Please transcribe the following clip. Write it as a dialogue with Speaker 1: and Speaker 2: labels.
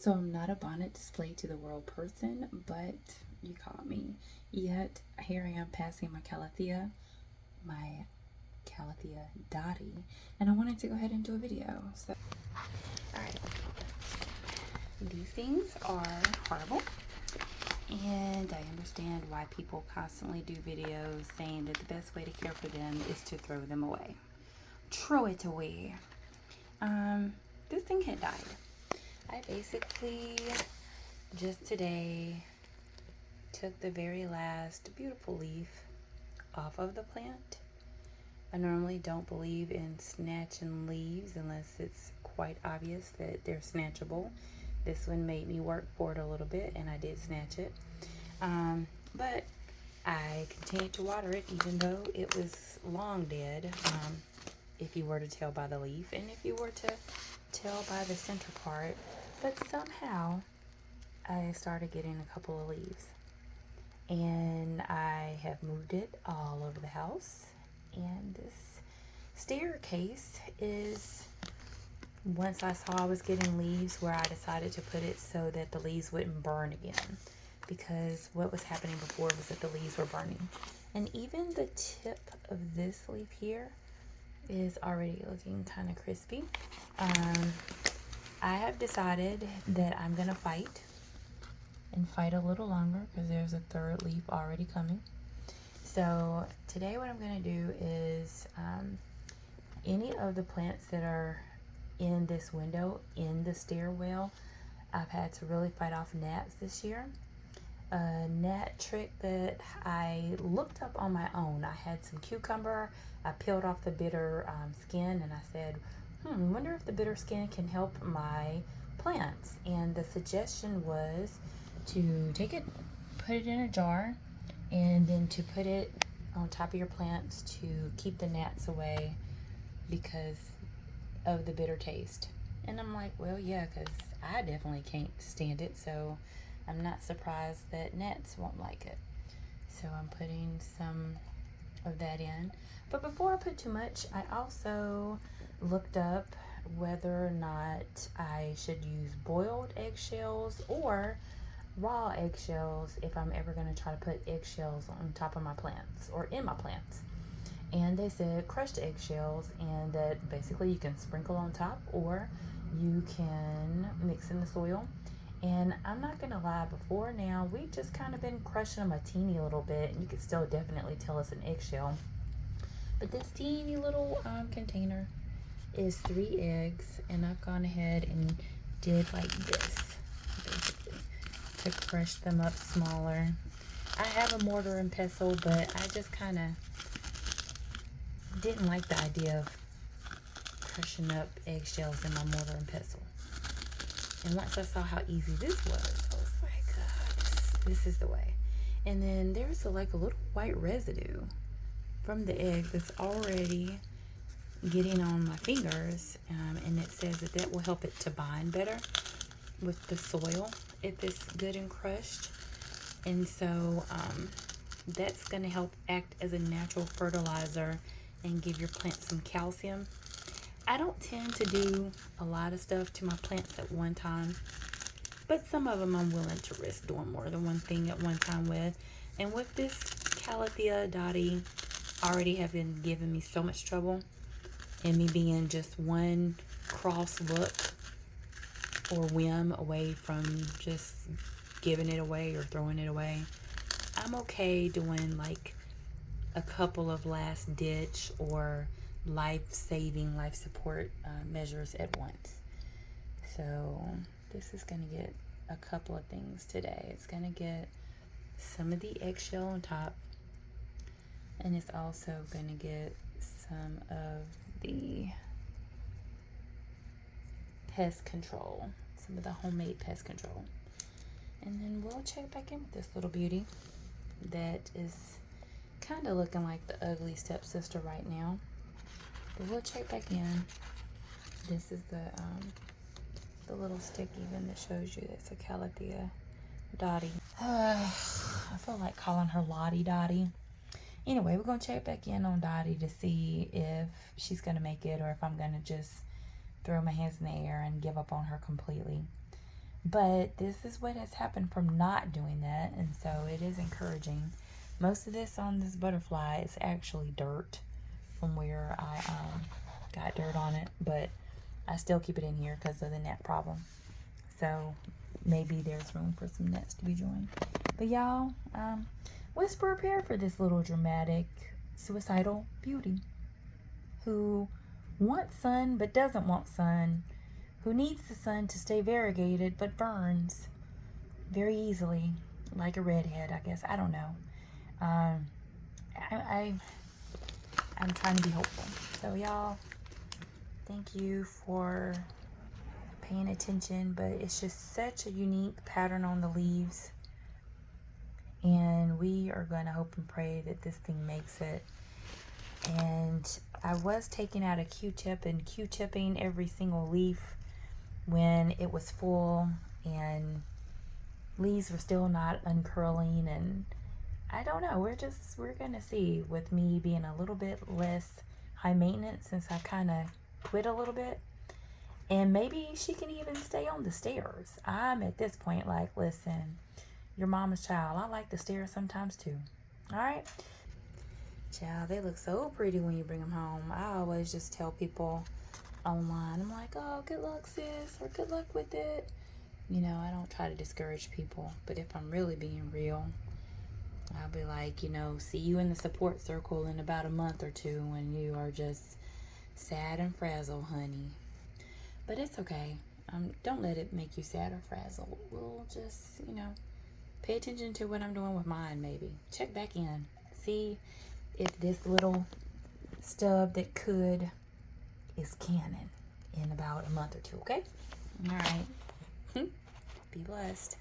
Speaker 1: So I'm not a bonnet display to the world person, but you caught me. Yet here I am passing my Calathea, Dottie, and I wanted to go ahead and do a video. So, alright, these things are horrible, and I understand why people constantly do videos saying that the best way to care for them is to throw them away. Throw it away. This thing had died. I basically just today took the very last beautiful leaf off of the plant. I normally don't believe in snatching leaves unless it's quite obvious that they're snatchable. This one made me work for it a little bit, and I did snatch it. But I continued to water it even though it was long dead, if you were to tell by the leaf, and if you were to tell by the center part. But somehow I started getting a couple of leaves, and I have moved it all over the house. And this staircase is, once I saw I was getting leaves, where I decided to put it so that the leaves wouldn't burn again, because what was happening before was that the leaves were burning. And even the tip of this leaf here is already looking kind of crispy. I have decided that I'm gonna fight a little longer, because there's a third leaf already coming. So today what I'm gonna do is any of the plants that are in this window in the stairwell, I've had to really fight off gnats this year. A gnat trick that I looked up on my own. I had some cucumber. I peeled off the bitter skin, and I said, I wonder if the bitter skin can help my plants. And the suggestion was to take it, put it in a jar, and then to put it on top of your plants to keep the gnats away because of the bitter taste. And I'm like, well, yeah, because I definitely can't stand it, so I'm not surprised that gnats won't like it. So I'm putting some of that in. But before I put too much, I also looked up whether or not I should use boiled eggshells or raw eggshells if I'm ever going to try to put eggshells on top of my plants or in my plants. And they said crushed eggshells, and that basically you can sprinkle on top or you can mix in the soil. And I'm not gonna lie, before now we've just kind of been crushing them a teeny little bit, and you can still definitely tell it's an eggshell. But this teeny little container is 3 eggs, and I've gone ahead and did like this basically to crush them up smaller. I have a mortar and pestle, but I just kind of didn't like the idea of crushing up eggshells in my mortar and pestle. And once I saw how easy this was, I was like, this is the way. And then there's like a little white residue from the egg that's already getting on my fingers, and it says that that will help it to bind better with the soil if it's good and crushed. And so that's going to help act as a natural fertilizer and give your plant some calcium. I don't tend to do a lot of stuff to my plants at one time, but some of them I'm willing to risk doing more than one thing at one time with. And with this Calathea Dottie already have been giving me so much trouble, and me being just one cross look or whim away from just giving it away or throwing it away, I'm okay doing like a couple of last ditch or life-saving, life support measures at once. So this is going to get a couple of things today. It's going to get some of the eggshell on top, and it's also going to get some of the pest control, some of the homemade pest control. And then we'll check back in with this little beauty that is kind of looking like the ugly stepsister right now. But we'll check back in. This is the little stick even that shows you it's a Calathea Dottie. I feel like calling her Lottie Dottie. Anyway, we're going to check back in on Dottie to see if she's going to make it or if I'm going to just throw my hands in the air and give up on her completely. But this is what has happened from not doing that, and so it is encouraging. Most of this on this butterfly is actually dirt from where I got dirt on it, but I still keep it in here because of the net problem. So maybe there's room for some nets to be joined. But y'all, let's prepare for this little dramatic suicidal beauty who wants sun but doesn't want sun, who needs the sun to stay variegated but burns very easily, like a redhead, I guess. I don't know. I'm trying to be hopeful. So y'all, thank you for paying attention, but it's just such a unique pattern on the leaves, and we are going to hope and pray that this thing makes it. And I was taking out a Q-tip and Q-tipping every single leaf when it was full and leaves were still not uncurling, and I don't know, we're gonna see with me being a little bit less high maintenance since I kind of quit a little bit. And maybe she can even stay on the stairs. I'm at this point like, listen, your mama's child. I like the stairs sometimes too. All right. Child, they look so pretty when you bring them home. I always just tell people online, I'm like, oh, good luck, sis, or good luck with it. You know, I don't try to discourage people. But if I'm really being real, I'll be like, you know, see you in the support circle in about a month or two when you are just sad and frazzled, honey. But it's okay. Don't let it make you sad or frazzled. We'll just, you know, pay attention to what I'm doing with mine, maybe. Check back in. See if this little stub that could is canon in about a month or two, okay? All right. Be blessed.